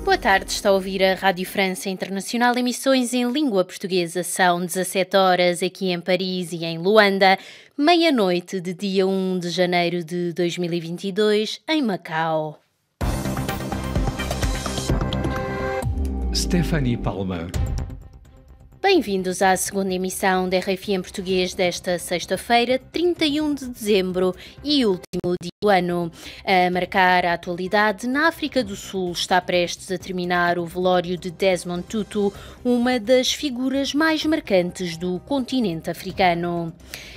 Boa tarde, está a ouvir a Rádio França Internacional, emissões em língua portuguesa. São 17 horas aqui em Paris e em Luanda, meia-noite de dia 1 de janeiro de 2022 em Macau. Stephanie Palma. Bem-vindos à segunda emissão da RFI em português desta sexta-feira, 31 de dezembro e último dia do ano. A marcar a atualidade, na África do Sul está prestes a terminar o velório de Desmond Tutu, uma das figuras mais marcantes do continente africano.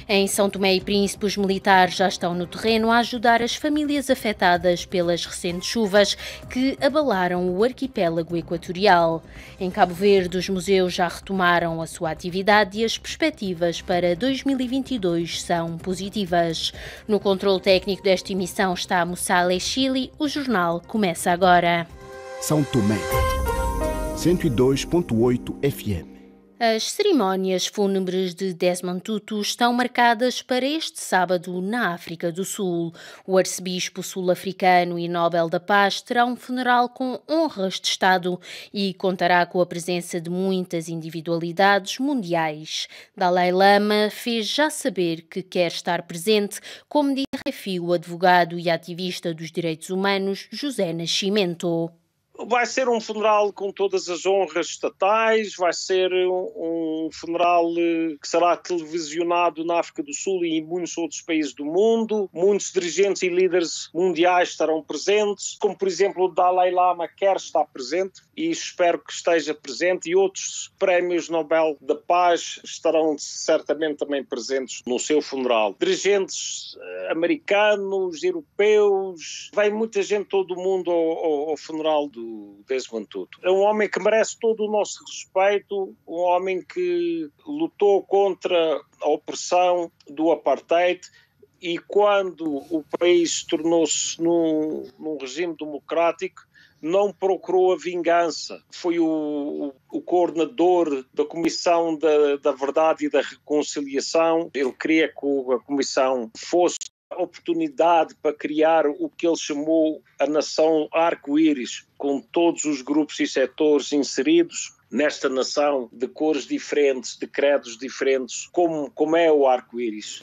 Em São Tomé e Príncipe, os militares já estão no terreno a ajudar as famílias afetadas pelas recentes chuvas que abalaram o arquipélago equatorial. Em Cabo Verde, os museus já retomaram a sua atividade e as perspectivas para 2022 são positivas. No controle técnico desta emissão está Mussale Chile. O jornal começa agora. São Tomé, 102.8 FM. As cerimónias fúnebres de Desmond Tutu estão marcadas para este sábado na África do Sul. O arcebispo sul-africano e Nobel da Paz terá um funeral com honras de Estado e contará com a presença de muitas individualidades mundiais. Dalai Lama fez já saber que quer estar presente, como diz o advogado e ativista dos direitos humanos José Nascimento. Vai ser um funeral com todas as honras estatais, vai ser um funeral que será televisionado na África do Sul e em muitos outros países do mundo. Muitos dirigentes e líderes mundiais estarão presentes, como por exemplo o Dalai Lama quer estar presente e espero que esteja presente, e outros prémios Nobel da Paz estarão certamente também presentes no seu funeral. Dirigentes americanos, europeus, vai muita gente, todo o mundo ao funeral do Desmond Tutu. É um homem que merece todo o nosso respeito, um homem que lutou contra a opressão do apartheid, e quando o país tornou-se num regime democrático, não procurou a vingança. Foi o coordenador da Comissão da Verdade e da Reconciliação. Ele queria que a Comissão fosse a oportunidade para criar o que ele chamou a nação arco-íris, com todos os grupos e setores inseridos nesta nação de cores diferentes, de credos diferentes, como é o arco-íris.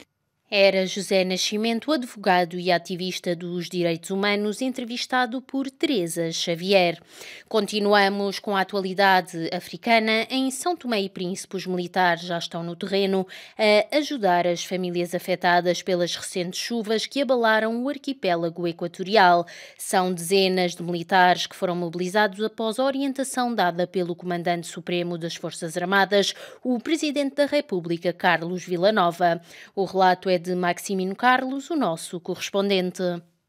Era José Nascimento, advogado e ativista dos direitos humanos, entrevistado por Teresa Xavier. Continuamos com a atualidade africana. Em São Tomé e Príncipe, os militares já estão no terreno a ajudar as famílias afetadas pelas recentes chuvas que abalaram o arquipélago equatorial. São dezenas de militares que foram mobilizados após a orientação dada pelo Comandante Supremo das Forças Armadas, o Presidente da República, Carlos Villanova. O relato é de Maximino Carlos, o nosso correspondente.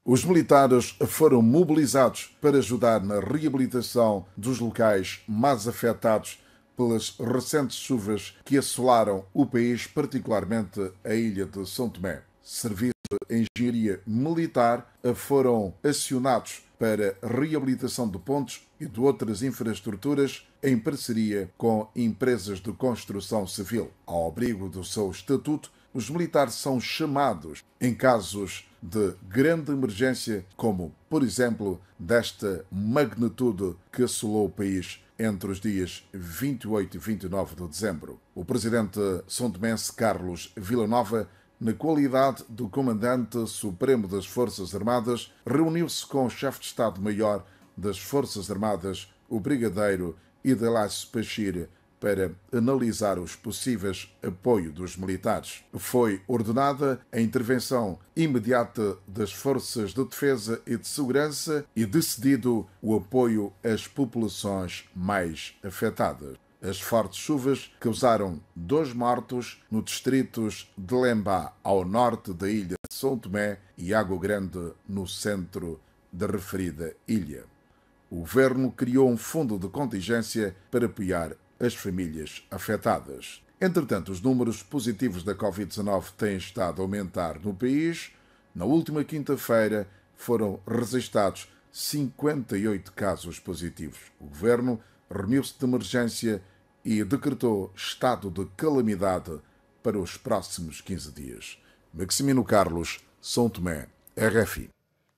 Os militares foram mobilizados para ajudar na reabilitação dos locais mais afetados pelas recentes chuvas que assolaram o país, particularmente a ilha de São Tomé. Serviços de engenharia militar foram acionados para a reabilitação de pontes e de outras infraestruturas em parceria com empresas de construção civil. Ao abrigo do seu estatuto, os militares são chamados em casos de grande emergência, como, por exemplo, desta magnitude que assolou o país entre os dias 28 e 29 de dezembro. O presidente são-tomense Carlos Villanova, na qualidade do Comandante Supremo das Forças Armadas, reuniu-se com o chefe de Estado-Maior das Forças Armadas, o brigadeiro Idelás Bachir, para analisar os possíveis apoios dos militares. Foi ordenada a intervenção imediata das forças de defesa e de segurança e decidido o apoio às populações mais afetadas. As fortes chuvas causaram 2 mortos no distritos de Lembá, ao norte da ilha de São Tomé, e Água Grande, no centro da referida ilha. O governo criou um fundo de contingência para apoiar as famílias afetadas. Entretanto, os números positivos da Covid-19 têm estado a aumentar no país. Na última quinta-feira foram registrados 58 casos positivos. O governo reuniu-se de emergência e decretou estado de calamidade para os próximos 15 dias. Maximino Carlos, São Tomé, RFI.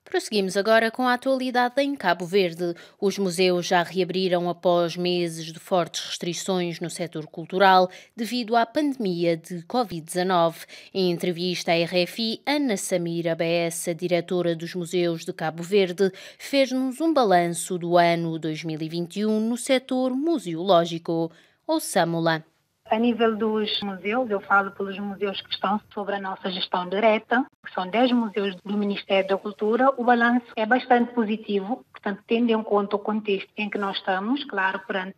Prosseguimos agora com a atualidade em Cabo Verde. Os museus já reabriram após meses de fortes restrições no setor cultural devido à pandemia de Covid-19. Em entrevista à RFI, Ana Samira Bessa, diretora dos Museus de Cabo Verde, fez-nos um balanço do ano 2021 no setor museológico. Ouçamo-la. A nível dos museus, eu falo pelos museus que estão sob a nossa gestão direta, que são 10 museus do Ministério da Cultura. O balanço é bastante positivo, portanto, tendo em conta o contexto em que nós estamos, claro, perante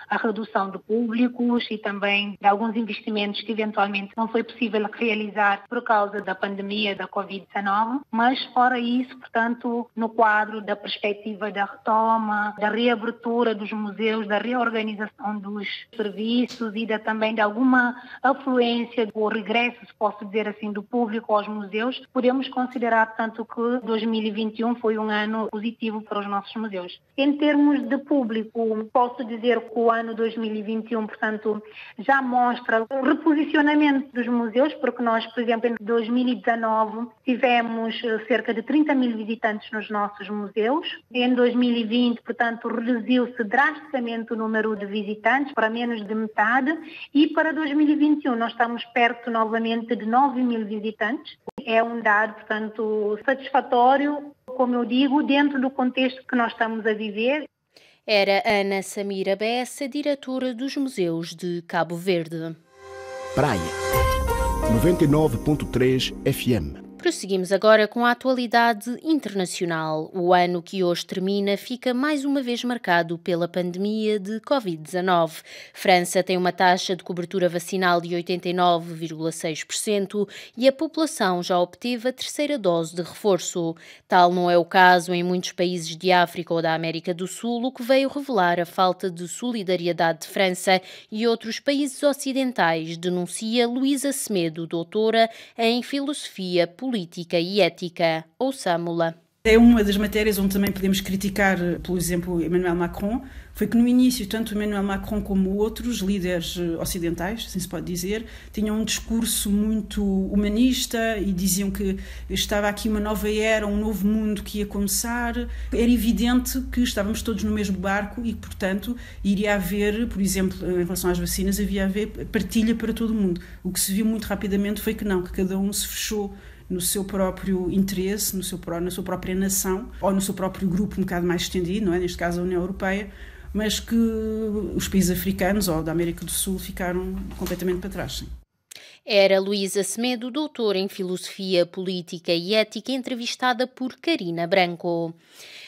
a redução de públicos e também de alguns investimentos que eventualmente não foi possível realizar por causa da pandemia da Covid-19, mas fora isso, portanto, no quadro da perspectiva da retoma, da reabertura dos museus, da reorganização dos serviços e também de alguma afluência ou regresso, se posso dizer assim, do público aos museus, podemos considerar, portanto, que 2021 foi um ano positivo para os nossos museus. Em termos de público, posso dizer que o ano 2021, portanto, já mostra o reposicionamento dos museus, porque nós, por exemplo, em 2019 tivemos cerca de 30 mil visitantes nos nossos museus. Em 2020, portanto, reduziu-se drasticamente o número de visitantes para menos de metade. E para 2021 nós estamos perto novamente de 9 mil visitantes. É um dado, portanto, satisfatório, como eu digo, dentro do contexto que nós estamos a viver. Era Ana Samira Bessa, diretora dos Museus de Cabo Verde. Praia 99.3 FM. Prosseguimos agora com a atualidade internacional. O ano que hoje termina fica mais uma vez marcado pela pandemia de Covid-19. França tem uma taxa de cobertura vacinal de 89,6% e a população já obteve a terceira dose de reforço. Tal não é o caso em muitos países de África ou da América do Sul, o que veio revelar a falta de solidariedade de França e outros países ocidentais, denuncia Luísa Semedo, doutora em Filosofia Política e Ética. Ouçamo-la. É uma das matérias onde também podemos criticar, por exemplo, Emmanuel Macron, foi que no início, tanto Emmanuel Macron como outros líderes ocidentais, assim se pode dizer, tinham um discurso muito humanista e diziam que estava aqui uma nova era, um novo mundo que ia começar. Era evidente que estávamos todos no mesmo barco e, portanto, iria haver, por exemplo, em relação às vacinas, havia haver partilha para todo o mundo. O que se viu muito rapidamente foi que não, que cada um se fechou no seu próprio interesse, na sua própria nação, ou no seu próprio grupo um bocado mais estendido, não é? Neste caso a União Europeia, mas que os países africanos ou da América do Sul ficaram completamente para trás. Sim. Era Luísa Semedo, doutora em Filosofia Política e Ética, entrevistada por Karina Branco.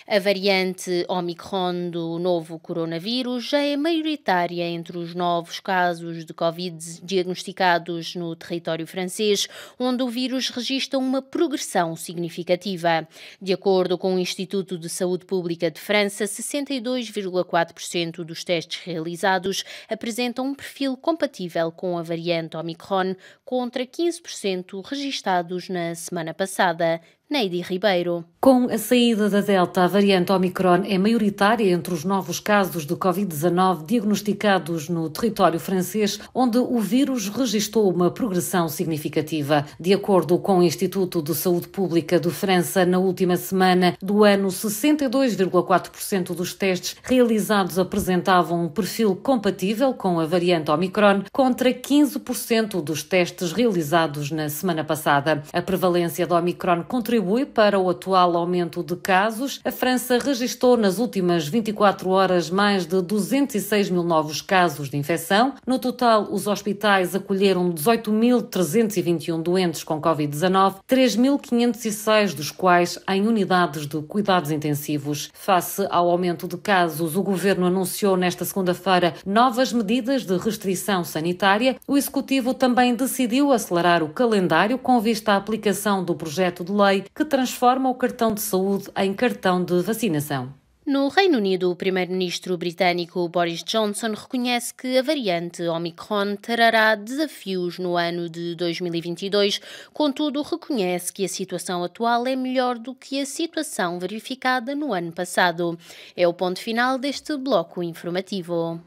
A variante Omicron do novo coronavírus já é maioritária entre os novos casos de Covid diagnosticados no território francês, onde o vírus registra uma progressão significativa. De acordo com o Instituto de Saúde Pública de França, 62,4% dos testes realizados apresentam um perfil compatível com a variante Omicron, contra 15% registados na semana passada. Neide Ribeiro. Com a saída da Delta, a variante Omicron é maioritária entre os novos casos de Covid-19 diagnosticados no território francês, onde o vírus registrou uma progressão significativa. De acordo com o Instituto de Saúde Pública de França, na última semana do ano, 62,4% dos testes realizados apresentavam um perfil compatível com a variante Omicron, contra 15% dos testes realizados na semana passada. A prevalência da Omicron contribui para o atual aumento de casos. A França registrou nas últimas 24 horas mais de 206 mil novos casos de infecção. No total, os hospitais acolheram 18.321 doentes com Covid-19, 3.506 dos quais em unidades de cuidados intensivos. Face ao aumento de casos, o governo anunciou nesta segunda-feira novas medidas de restrição sanitária. O executivo também decidiu acelerar o calendário com vista à aplicação do projeto de lei que transforma o cartão de saúde em cartão de vacinação. No Reino Unido, o primeiro-ministro britânico Boris Johnson reconhece que a variante Omicron trará desafios no ano de 2022, contudo reconhece que a situação atual é melhor do que a situação verificada no ano passado. É o ponto final deste bloco informativo.